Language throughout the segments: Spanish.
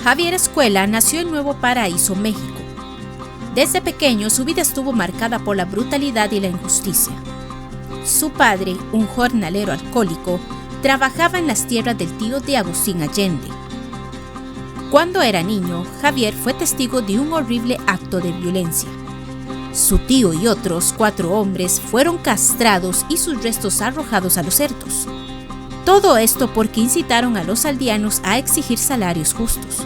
Javier Escuela nació en Nuevo Paraíso, México. Desde pequeño su vida estuvo marcada por la brutalidad y la injusticia. Su padre, un jornalero alcohólico, trabajaba en las tierras del tío de Agustín Allende. Cuando era niño, Javier fue testigo de un horrible acto de violencia. Su tío y otros 4 hombres fueron castrados y sus restos arrojados a los cerdos. Todo esto porque incitaron a los aldeanos a exigir salarios justos.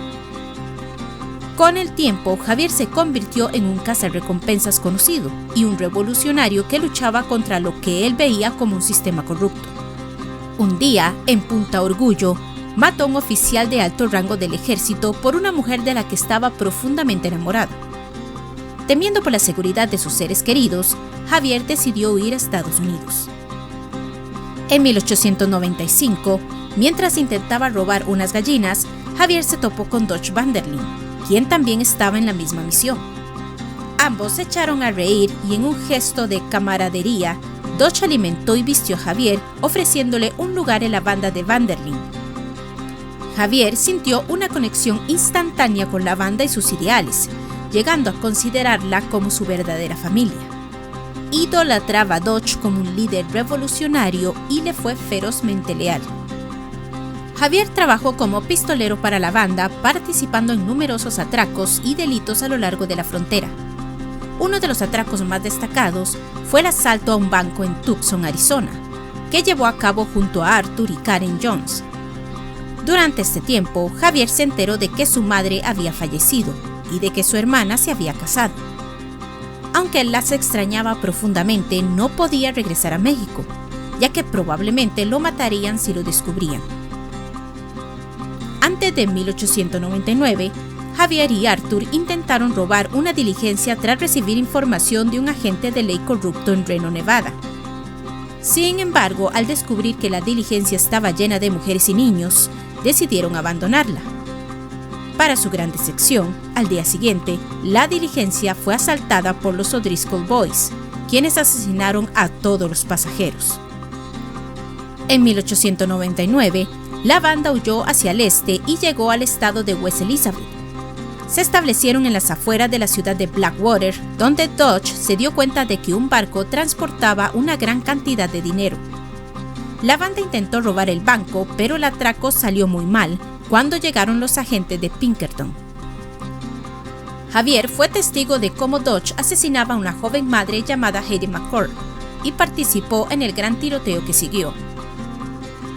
Con el tiempo, Javier se convirtió en un cazarrecompensas conocido y un revolucionario que luchaba contra lo que él veía como un sistema corrupto. Un día, en Punta Orgullo, mató a un oficial de alto rango del ejército por una mujer de la que estaba profundamente enamorado. Temiendo por la seguridad de sus seres queridos, Javier decidió huir a Estados Unidos. En 1895, mientras intentaba robar unas gallinas, Javier se topó con Dodge Vanderlyn, quien también estaba en la misma misión. Ambos se echaron a reír y en un gesto de camaradería, Dodge alimentó y vistió a Javier, ofreciéndole un lugar en la banda de Vanderlyn. Javier sintió una conexión instantánea con la banda y sus ideales, llegando a considerarla como su verdadera familia. Idolatraba a Dodge como un líder revolucionario y le fue ferozmente leal. Javier trabajó como pistolero para la banda, participando en numerosos atracos y delitos a lo largo de la frontera. Uno de los atracos más destacados fue el asalto a un banco en Tucson, Arizona, que llevó a cabo junto a Arthur y Karen Jones. Durante este tiempo, Javier se enteró de que su madre había fallecido y de que su hermana se había casado. Aunque él las extrañaba profundamente, no podía regresar a México, ya que probablemente lo matarían si lo descubrían. Antes de 1899, Javier y Arthur intentaron robar una diligencia tras recibir información de un agente de ley corrupto en Reno, Nevada. Sin embargo, al descubrir que la diligencia estaba llena de mujeres y niños, decidieron abandonarla. Para su gran decepción, al día siguiente, la diligencia fue asaltada por los O'Driscoll Boys, quienes asesinaron a todos los pasajeros. En 1899, la banda huyó hacia el este y llegó al estado de West Elizabeth. Se establecieron en las afueras de la ciudad de Blackwater, donde Dodge se dio cuenta de que un barco transportaba una gran cantidad de dinero. La banda intentó robar el banco, pero el atraco salió muy mal cuando llegaron los agentes de Pinkerton. Javier fue testigo de cómo Dodge asesinaba a una joven madre llamada Hattie McCord y participó en el gran tiroteo que siguió.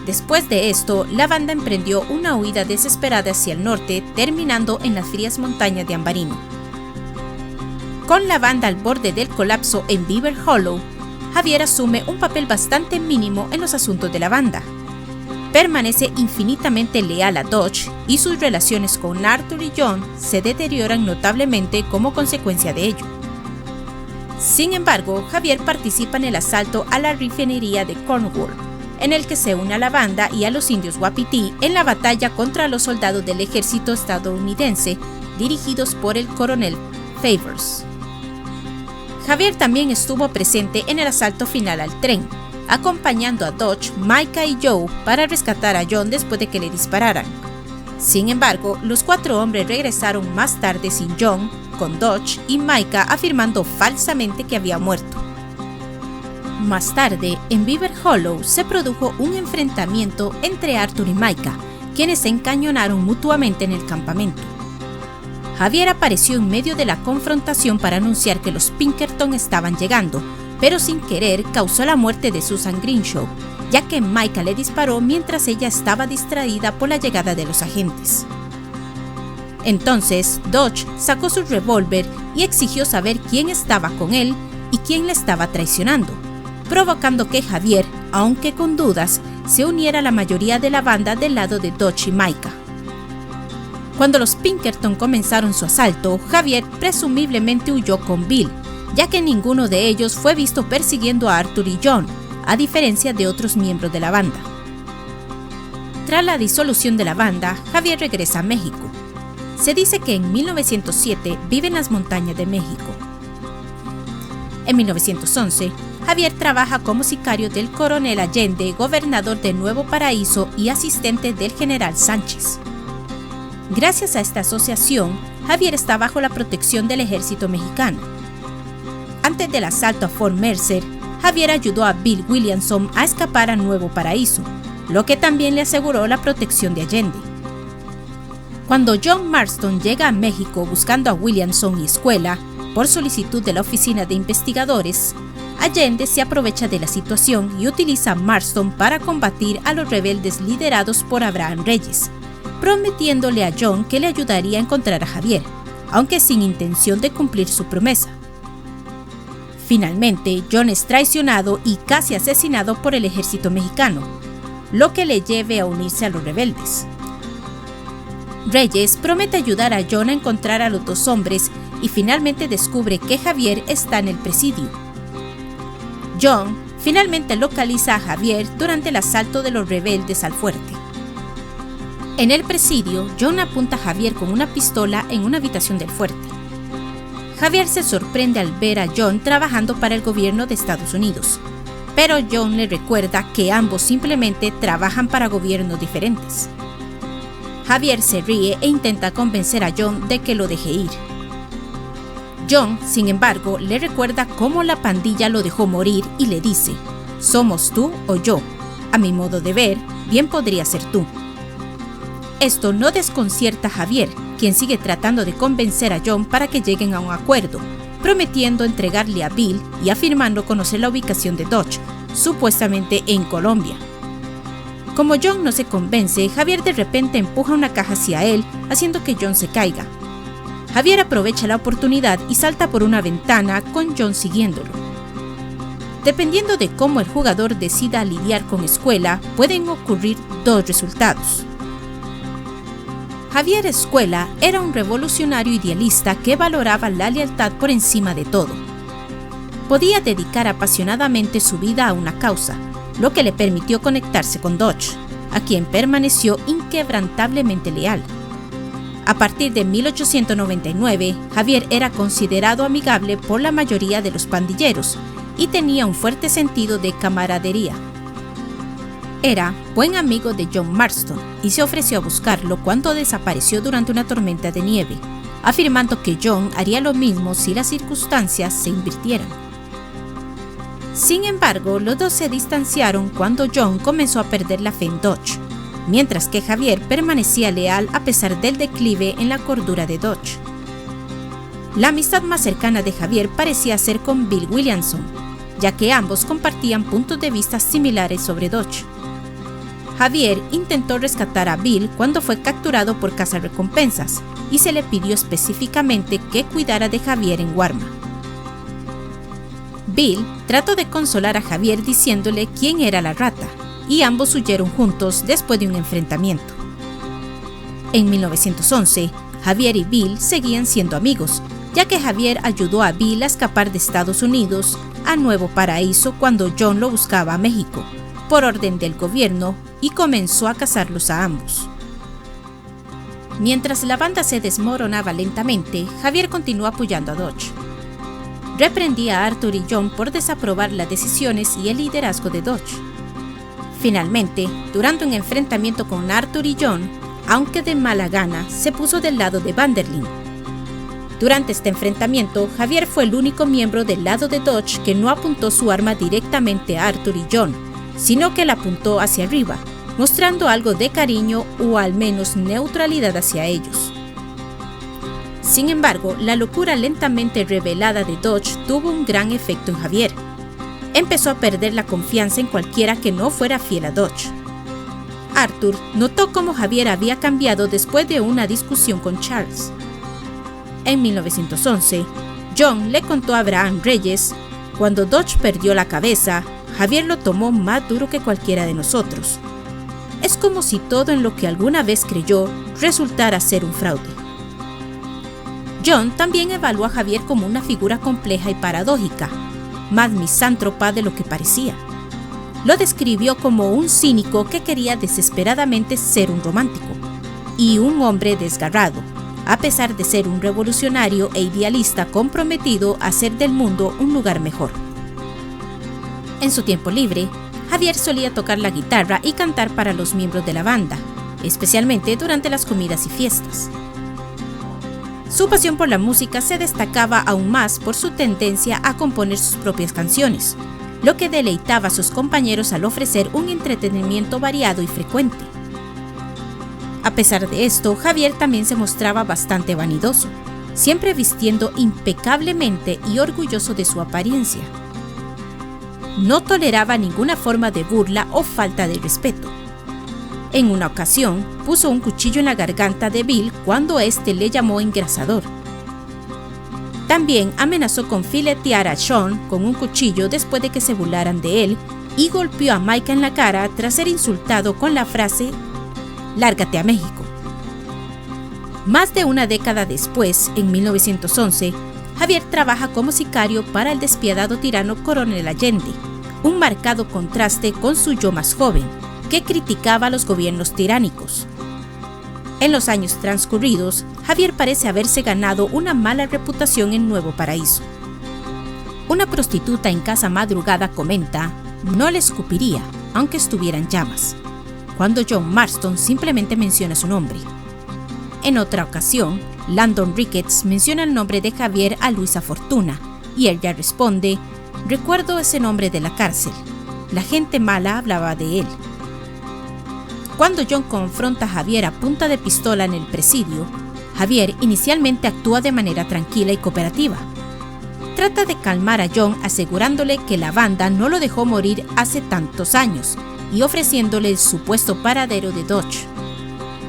Después de esto, la banda emprendió una huida desesperada hacia el norte, terminando en las frías montañas de Ambarino. Con la banda al borde del colapso en Beaver Hollow, Javier asume un papel bastante mínimo en los asuntos de la banda. Permanece infinitamente leal a Dodge y sus relaciones con Arthur y John se deterioran notablemente como consecuencia de ello. Sin embargo, Javier participa en el asalto a la refinería de Cornwall, en el que se une a la banda y a los indios Wapiti en la batalla contra los soldados del ejército estadounidense dirigidos por el coronel Favors. Javier también estuvo presente en el asalto final al tren, acompañando a Dodge, Micah y Joe para rescatar a John después de que le dispararan. Sin embargo, los 4 hombres regresaron más tarde sin John, con Dodge y Micah afirmando falsamente que había muerto. Más tarde, en Beaver Hollow se produjo un enfrentamiento entre Arthur y Micah, quienes se encañonaron mutuamente en el campamento. Javier apareció en medio de la confrontación para anunciar que los Pinkerton estaban llegando, pero sin querer causó la muerte de Susan Greenshaw, ya que Micah le disparó mientras ella estaba distraída por la llegada de los agentes. Entonces, Dodge sacó su revólver y exigió saber quién estaba con él y quién le estaba traicionando, provocando que Javier, aunque con dudas, se uniera a la mayoría de la banda del lado de Dodge y Micah. Cuando los Pinkerton comenzaron su asalto, Javier presumiblemente huyó con Bill, ya que ninguno de ellos fue visto persiguiendo a Arthur y John, a diferencia de otros miembros de la banda. Tras la disolución de la banda, Javier regresa a México. Se dice que en 1907 vive en las montañas de México. En 1911, Javier trabaja como sicario del coronel Allende, gobernador de Nuevo Paraíso y asistente del general Sánchez. Gracias a esta asociación, Javier está bajo la protección del ejército mexicano. Antes del asalto a Fort Mercer, Javier ayudó a Bill Williamson a escapar a Nuevo Paraíso, lo que también le aseguró la protección de Allende. Cuando John Marston llega a México buscando a Williamson y escuela, por solicitud de la Oficina de Investigadores, Allende se aprovecha de la situación y utiliza a Marston para combatir a los rebeldes liderados por Abraham Reyes, prometiéndole a John que le ayudaría a encontrar a Javier, aunque sin intención de cumplir su promesa. Finalmente, John es traicionado y casi asesinado por el ejército mexicano, lo que le lleve a unirse a los rebeldes. Reyes promete ayudar a John a encontrar a los dos hombres y finalmente descubre que Javier está en el presidio. John finalmente localiza a Javier durante el asalto de los rebeldes al fuerte. En el presidio, John apunta a Javier con una pistola en una habitación del fuerte. Javier se sorprende al ver a John trabajando para el gobierno de Estados Unidos, pero John le recuerda que ambos simplemente trabajan para gobiernos diferentes. Javier se ríe e intenta convencer a John de que lo deje ir. John, sin embargo, le recuerda cómo la pandilla lo dejó morir y le dice: «Somos tú o yo. A mi modo de ver, bien podría ser tú». Esto no desconcierta a Javier, quien sigue tratando de convencer a John para que lleguen a un acuerdo, prometiendo entregarle a Bill y afirmando conocer la ubicación de Dodge, supuestamente en Colombia. Como John no se convence, Javier de repente empuja una caja hacia él, haciendo que John se caiga. Javier aprovecha la oportunidad y salta por una ventana, con John siguiéndolo. Dependiendo de cómo el jugador decida lidiar con Escuela, pueden ocurrir dos resultados. Javier Escuela era un revolucionario idealista que valoraba la lealtad por encima de todo. Podía dedicar apasionadamente su vida a una causa, lo que le permitió conectarse con Dodge, a quien permaneció inquebrantablemente leal. A partir de 1899, Javier era considerado amigable por la mayoría de los pandilleros y tenía un fuerte sentido de camaradería. Era buen amigo de John Marston y se ofreció a buscarlo cuando desapareció durante una tormenta de nieve, afirmando que John haría lo mismo si las circunstancias se invirtieran. Sin embargo, los dos se distanciaron cuando John comenzó a perder la fe en Dodge, mientras que Javier permanecía leal a pesar del declive en la cordura de Dodge. La amistad más cercana de Javier parecía ser con Bill Williamson, ya que ambos compartían puntos de vista similares sobre Dodge. Javier intentó rescatar a Bill cuando fue capturado por cazarrecompensas y se le pidió específicamente que cuidara de Javier en Guarma. Bill trató de consolar a Javier diciéndole quién era la rata, y ambos huyeron juntos después de un enfrentamiento. En 1911, Javier y Bill seguían siendo amigos, ya que Javier ayudó a Bill a escapar de Estados Unidos a Nuevo Paraíso cuando John lo buscaba a México, por orden del gobierno, y comenzó a cazarlos a ambos. Mientras la banda se desmoronaba lentamente, Javier continuó apoyando a Dodge. Reprendía a Arthur y John por desaprobar las decisiones y el liderazgo de Dodge. Finalmente, durante un enfrentamiento con Arthur y John, aunque de mala gana, se puso del lado de Vanderlyn. Durante este enfrentamiento, Javier fue el único miembro del lado de Dodge que no apuntó su arma directamente a Arthur y John, sino que la apuntó hacia arriba, mostrando algo de cariño o al menos neutralidad hacia ellos. Sin embargo, la locura lentamente revelada de Dodge tuvo un gran efecto en Javier. Empezó a perder la confianza en cualquiera que no fuera fiel a Dodge. Arthur notó cómo Javier había cambiado después de una discusión con Charles. En 1911, John le contó a Abraham Reyes: cuando Dodge perdió la cabeza, Javier lo tomó más duro que cualquiera de nosotros. Es como si todo en lo que alguna vez creyó resultara ser un fraude. John también evaluó a Javier como una figura compleja y paradójica, más misántropa de lo que parecía. Lo describió como un cínico que quería desesperadamente ser un romántico, y un hombre desgarrado, a pesar de ser un revolucionario e idealista comprometido a hacer del mundo un lugar mejor. En su tiempo libre, Javier solía tocar la guitarra y cantar para los miembros de la banda, especialmente durante las comidas y fiestas. Su pasión por la música se destacaba aún más por su tendencia a componer sus propias canciones, lo que deleitaba a sus compañeros al ofrecer un entretenimiento variado y frecuente. A pesar de esto, Javier también se mostraba bastante vanidoso, siempre vistiendo impecablemente y orgulloso de su apariencia. No toleraba ninguna forma de burla o falta de respeto. En una ocasión, puso un cuchillo en la garganta de Bill cuando éste le llamó engrasador. También amenazó con filetear a Sean con un cuchillo después de que se burlaran de él y golpeó a Mike en la cara tras ser insultado con la frase «Lárgate a México». Más de una década después, en 1911, Javier trabaja como sicario para el despiadado tirano Coronel Allende, un marcado contraste con su yo más joven, que criticaba a los gobiernos tiránicos. En los años transcurridos, Javier parece haberse ganado una mala reputación en Nuevo Paraíso. Una prostituta en casa madrugada comenta: «No le escupiría, aunque estuviera en llamas», cuando John Marston simplemente menciona su nombre. En otra ocasión, Landon Ricketts menciona el nombre de Javier a Luisa Fortuna, y ella responde: «Recuerdo ese nombre de la cárcel. La gente mala hablaba de él». Cuando John confronta a Javier a punta de pistola en el presidio, Javier inicialmente actúa de manera tranquila y cooperativa. Trata de calmar a John asegurándole que la banda no lo dejó morir hace tantos años y ofreciéndole el supuesto paradero de Dodge.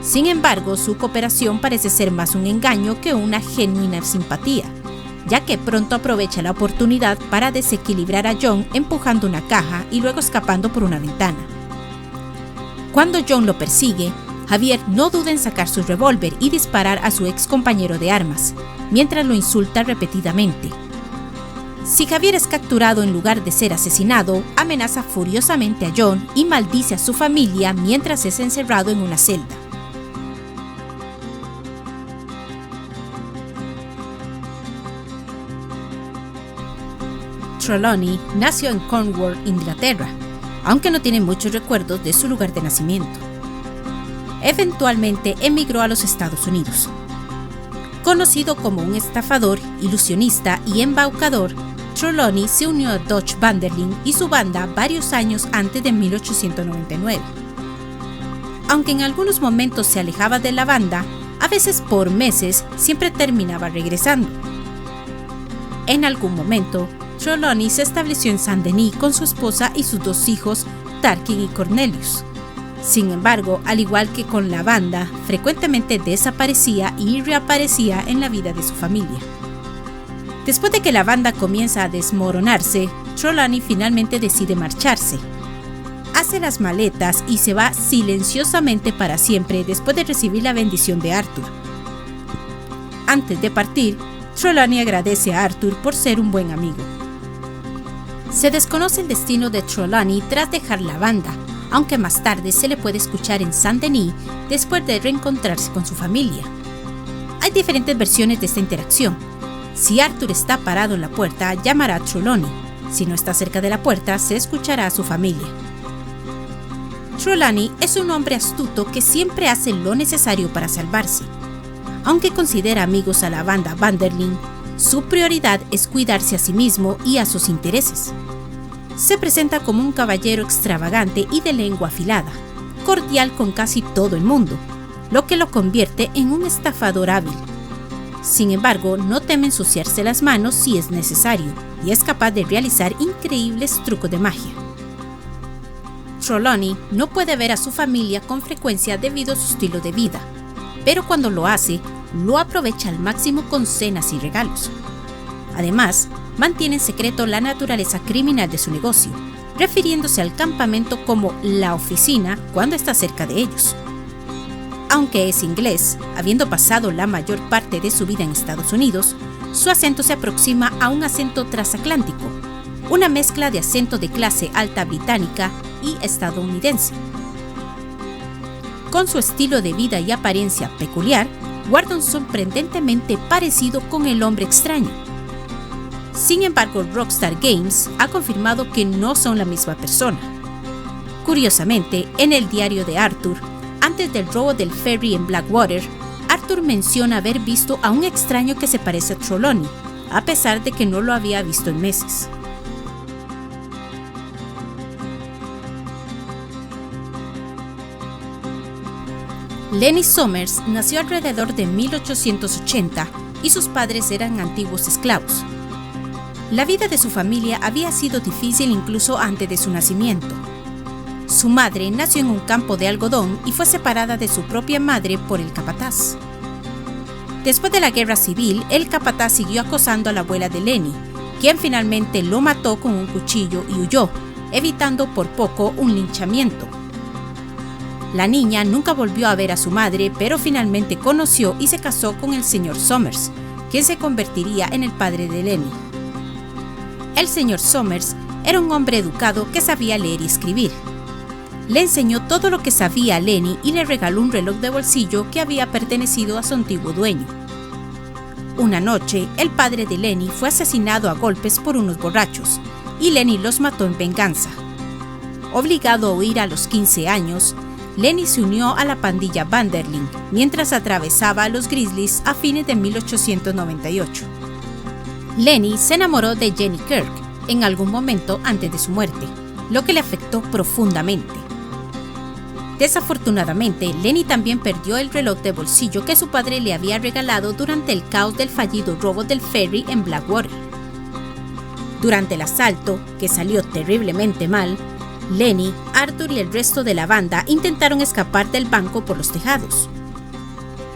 Sin embargo, su cooperación parece ser más un engaño que una genuina simpatía, ya que pronto aprovecha la oportunidad para desequilibrar a John empujando una caja y luego escapando por una ventana. Cuando John lo persigue, Javier no duda en sacar su revólver y disparar a su ex compañero de armas, mientras lo insulta repetidamente. Si Javier es capturado en lugar de ser asesinado, amenaza furiosamente a John y maldice a su familia mientras es encerrado en una celda. Trelawney nació en Cornwall, Inglaterra, aunque no tiene muchos recuerdos de su lugar de nacimiento. Eventualmente emigró a los Estados Unidos. Conocido como un estafador, ilusionista y embaucador, Trelawney se unió a Dutch Van der Linde y su banda varios años antes de 1899. Aunque en algunos momentos se alejaba de la banda, a veces por meses siempre terminaba regresando. En algún momento, Trelawney se estableció en Saint-Denis con su esposa y sus dos hijos, Tarkin y Cornelius. Sin embargo, al igual que con la banda, frecuentemente desaparecía y reaparecía en la vida de su familia. Después de que la banda comienza a desmoronarse, Trelawney finalmente decide marcharse. Hace las maletas y se va silenciosamente para siempre después de recibir la bendición de Arthur. Antes de partir, Trelawney agradece a Arthur por ser un buen amigo. Se desconoce el destino de Trelawney tras dejar la banda, aunque más tarde se le puede escuchar en Saint-Denis después de reencontrarse con su familia. Hay diferentes versiones de esta interacción. Si Arthur está parado en la puerta, llamará a Trelawney. Si no está cerca de la puerta, se escuchará a su familia. Trelawney es un hombre astuto que siempre hace lo necesario para salvarse. Aunque considera amigos a la banda Van der Linde, su prioridad es cuidarse a sí mismo y a sus intereses. Se presenta como un caballero extravagante y de lengua afilada, cordial con casi todo el mundo, lo que lo convierte en un estafador hábil. Sin embargo, no teme ensuciarse las manos si es necesario y es capaz de realizar increíbles trucos de magia. Trelawney no puede ver a su familia con frecuencia debido a su estilo de vida, pero cuando lo hace, lo aprovecha al máximo con cenas y regalos. Además, mantiene en secreto la naturaleza criminal de su negocio, refiriéndose al campamento como la oficina cuando está cerca de ellos. Aunque es inglés, habiendo pasado la mayor parte de su vida en Estados Unidos, su acento se aproxima a un acento transatlántico, una mezcla de acento de clase alta británica y estadounidense. Con su estilo de vida y apariencia peculiar, guarda un sorprendentemente parecido con el hombre extraño. Sin embargo, Rockstar Games ha confirmado que no son la misma persona. Curiosamente, en el diario de Arthur, antes del robo del ferry en Blackwater, Arthur menciona haber visto a un extraño que se parece a Trelawney, a pesar de que no lo había visto en meses. Lenny Somers nació alrededor de 1880 y sus padres eran antiguos esclavos. La vida de su familia había sido difícil incluso antes de su nacimiento. Su madre nació en un campo de algodón y fue separada de su propia madre por el capataz. Después de la guerra civil, el capataz siguió acosando a la abuela de Lenny, quien finalmente lo mató con un cuchillo y huyó, evitando por poco un linchamiento. La niña nunca volvió a ver a su madre, pero finalmente conoció y se casó con el señor Somers, quien se convertiría en el padre de Lenny. El señor Somers era un hombre educado que sabía leer y escribir. Le enseñó todo lo que sabía a Lenny y le regaló un reloj de bolsillo que había pertenecido a su antiguo dueño. Una noche, el padre de Lenny fue asesinado a golpes por unos borrachos, y Lenny los mató en venganza. Obligado a huir a los 15 años, Lenny se unió a la pandilla Vanderlyn mientras atravesaba a los Grizzlies a fines de 1898. Lenny se enamoró de Jenny Kirk en algún momento antes de su muerte, lo que le afectó profundamente. Desafortunadamente, Lenny también perdió el reloj de bolsillo que su padre le había regalado durante el caos del fallido robo del ferry en Blackwater. Durante el asalto, que salió terriblemente mal, Lenny, Arthur y el resto de la banda intentaron escapar del banco por los tejados.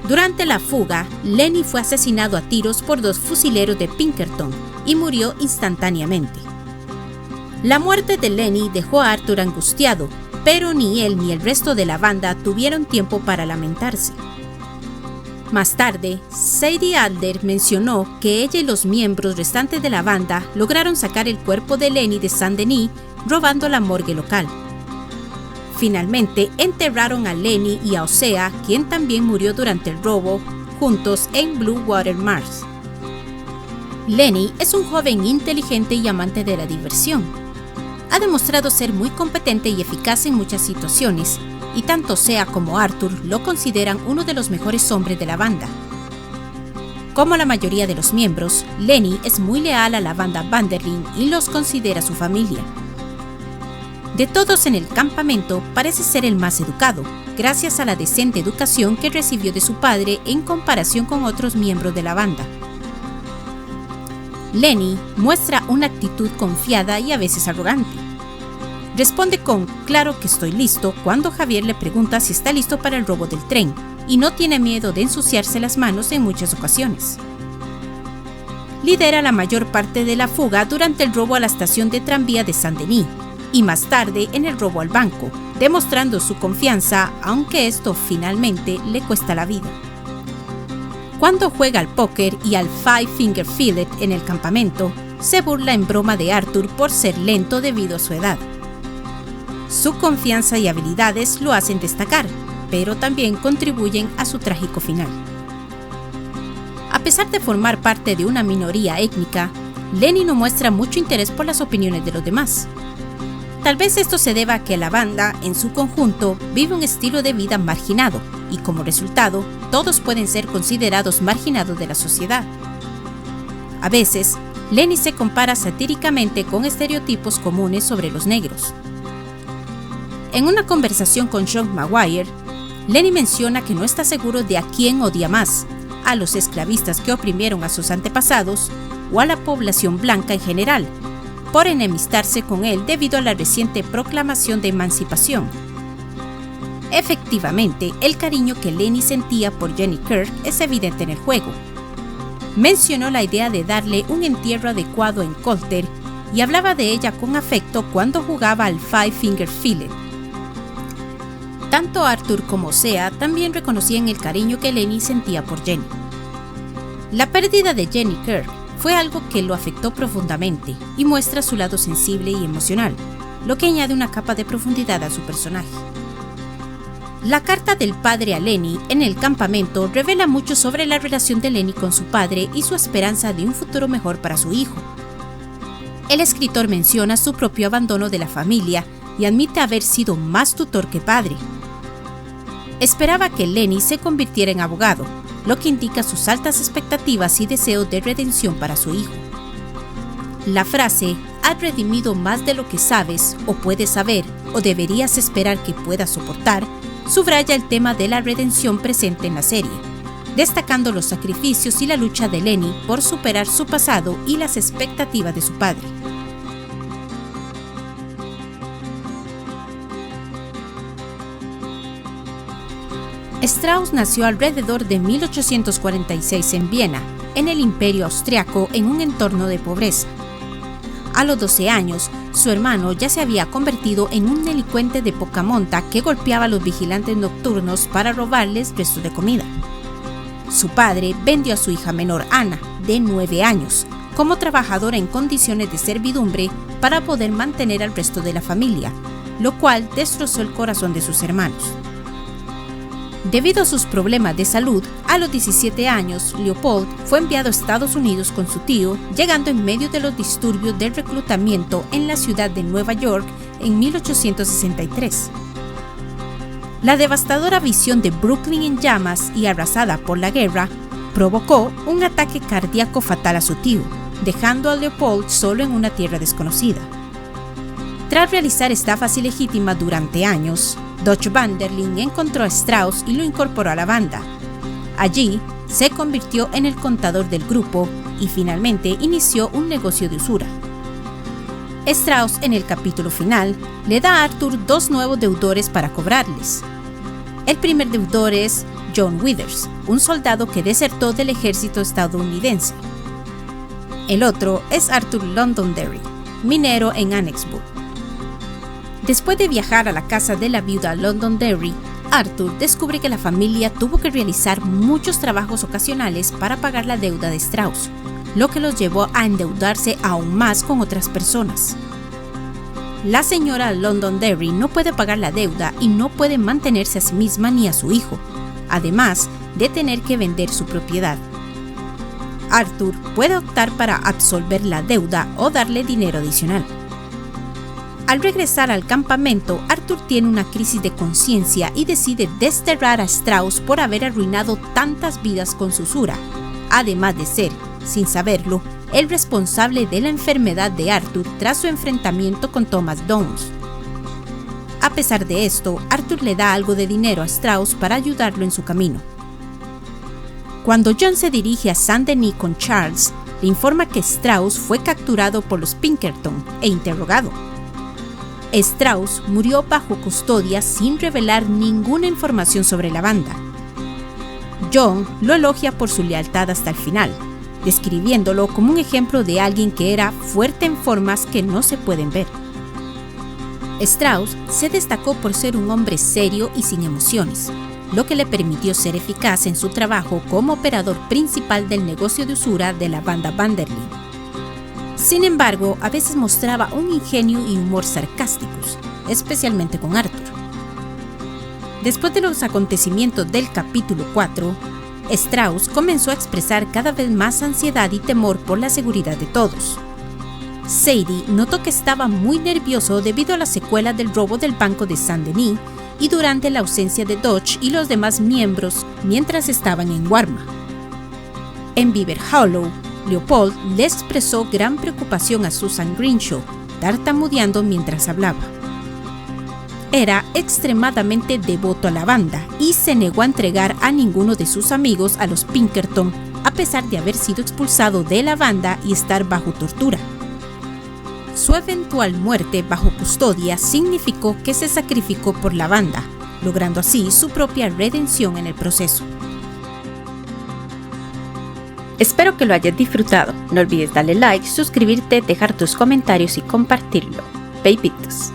Durante la fuga, Lenny fue asesinado a tiros por 2 fusileros de Pinkerton y murió instantáneamente. La muerte de Lenny dejó a Arthur angustiado, pero ni él ni el resto de la banda tuvieron tiempo para lamentarse. Más tarde, Sadie Adler mencionó que ella y los miembros restantes de la banda lograron sacar el cuerpo de Lenny de Saint-Denis robando la morgue local. Finalmente, enterraron a Lenny y a Osea, quien también murió durante el robo, juntos en Blue Water Mars. Lenny es un joven inteligente y amante de la diversión. Ha demostrado ser muy competente y eficaz en muchas situaciones, y tanto Osea como Arthur lo consideran uno de los mejores hombres de la banda. Como la mayoría de los miembros, Lenny es muy leal a la banda Vanderlyn y los considera su familia. De todos en el campamento, parece ser el más educado, gracias a la decente educación que recibió de su padre en comparación con otros miembros de la banda. Lenny muestra una actitud confiada y a veces arrogante. Responde con "claro que estoy listo" cuando Javier le pregunta si está listo para el robo del tren, y no tiene miedo de ensuciarse las manos en muchas ocasiones. Lidera la mayor parte de la fuga durante el robo a la estación de tranvía de Saint-Denis, y más tarde en el robo al banco, demostrando su confianza, aunque esto finalmente le cuesta la vida. Cuando juega al póker y al Five Finger Fillet en el campamento, se burla en broma de Arthur por ser lento debido a su edad. Su confianza y habilidades lo hacen destacar, pero también contribuyen a su trágico final. A pesar de formar parte de una minoría étnica, Lenny no muestra mucho interés por las opiniones de los demás. Tal vez esto se deba a que la banda, en su conjunto, vive un estilo de vida marginado, y como resultado, todos pueden ser considerados marginados de la sociedad. A veces, Lenny se compara satíricamente con estereotipos comunes sobre los negros. En una conversación con Sean Maguire, Lenny menciona que no está seguro de a quién odia más, a los esclavistas que oprimieron a sus antepasados o a la población blanca en general, por enemistarse con él debido a la reciente proclamación de emancipación. Efectivamente, el cariño que Lenny sentía por Jenny Kirk es evidente en el juego. Mencionó la idea de darle un entierro adecuado en Coulter y hablaba de ella con afecto cuando jugaba al Five Finger Fillet. Tanto Arthur como Osea también reconocían el cariño que Lenny sentía por Jenny. La pérdida de Jenny Kirk fue algo que lo afectó profundamente y muestra su lado sensible y emocional, lo que añade una capa de profundidad a su personaje. La carta del padre a Lenny en el campamento revela mucho sobre la relación de Lenny con su padre y su esperanza de un futuro mejor para su hijo, El escritor menciona su propio abandono de la familia y admite haber sido más tutor que padre. Esperaba que Lenny se convirtiera en abogado, lo que indica sus altas expectativas y deseo de redención para su hijo. La frase "has redimido más de lo que sabes o puedes saber o deberías esperar que puedas soportar" subraya el tema de la redención presente en la serie, destacando los sacrificios y la lucha de Lenny por superar su pasado y las expectativas de su padre. Strauss nació alrededor de 1846 en Viena, en el Imperio Austriaco, en un entorno de pobreza. A los 12 años, su hermano ya se había convertido en un delincuente de poca monta que golpeaba a los vigilantes nocturnos para robarles restos de comida. Su padre vendió a su hija menor, Anna, de 9 años, como trabajadora en condiciones de servidumbre para poder mantener al resto de la familia, lo cual destrozó el corazón de sus hermanos. Debido a sus problemas de salud, a los 17 años, Leopold fue enviado a Estados Unidos con su tío, llegando en medio de los disturbios del reclutamiento en la ciudad de Nueva York en 1863. La devastadora visión de Brooklyn en llamas y arrasada por la guerra provocó un ataque cardíaco fatal a su tío, dejando a Leopold solo en una tierra desconocida. Tras realizar estafas ilegítimas durante años, Dutch van der Linde encontró a Strauss y lo incorporó a la banda. Allí, se convirtió en el contador del grupo y finalmente inició un negocio de usura. Strauss, en el capítulo final, le da a Arthur 2 nuevos deudores para cobrarles. El primer deudor es John Withers, un soldado que desertó del ejército estadounidense. El otro es Arthur Londonderry, minero en Annexburg. Después de viajar a la casa de la viuda Londonderry, Arthur descubre que la familia tuvo que realizar muchos trabajos ocasionales para pagar la deuda de Strauss, lo que los llevó a endeudarse aún más con otras personas. La señora Londonderry no puede pagar la deuda y no puede mantenerse a sí misma ni a su hijo, además de tener que vender su propiedad. Arthur puede optar para absolver la deuda o darle dinero adicional. Al regresar al campamento, Arthur tiene una crisis de conciencia y decide desterrar a Strauss por haber arruinado tantas vidas con su usura, además de ser, sin saberlo, el responsable de la enfermedad de Arthur tras su enfrentamiento con Thomas Downes. A pesar de esto, Arthur le da algo de dinero a Strauss para ayudarlo en su camino. Cuando John se dirige a Saint-Denis con Charles, le informa que Strauss fue capturado por los Pinkerton e interrogado. Strauss murió bajo custodia sin revelar ninguna información sobre la banda. John lo elogia por su lealtad hasta el final, describiéndolo como un ejemplo de alguien que era fuerte en formas que no se pueden ver. Strauss se destacó por ser un hombre serio y sin emociones, lo que le permitió ser eficaz en su trabajo como operador principal del negocio de usura de la banda van der Linde. Sin embargo, a veces mostraba un ingenio y humor sarcásticos, especialmente con Arthur. Después de los acontecimientos del capítulo 4, Strauss comenzó a expresar cada vez más ansiedad y temor por la seguridad de todos. Sadie notó que estaba muy nervioso debido a las secuelas del robo del banco de Saint-Denis y durante la ausencia de Dutch y los demás miembros mientras estaban en Warma. En Beaver Hollow, Leopold le expresó gran preocupación a Susan Greenshaw, tartamudeando mientras hablaba. Era extremadamente devoto a la banda y se negó a entregar a ninguno de sus amigos a los Pinkerton, a pesar de haber sido expulsado de la banda y estar bajo tortura. Su eventual muerte bajo custodia significó que se sacrificó por la banda, logrando así su propia redención en el proceso. Espero que lo hayas disfrutado. No olvides darle like, suscribirte, dejar tus comentarios y compartirlo. Babitos.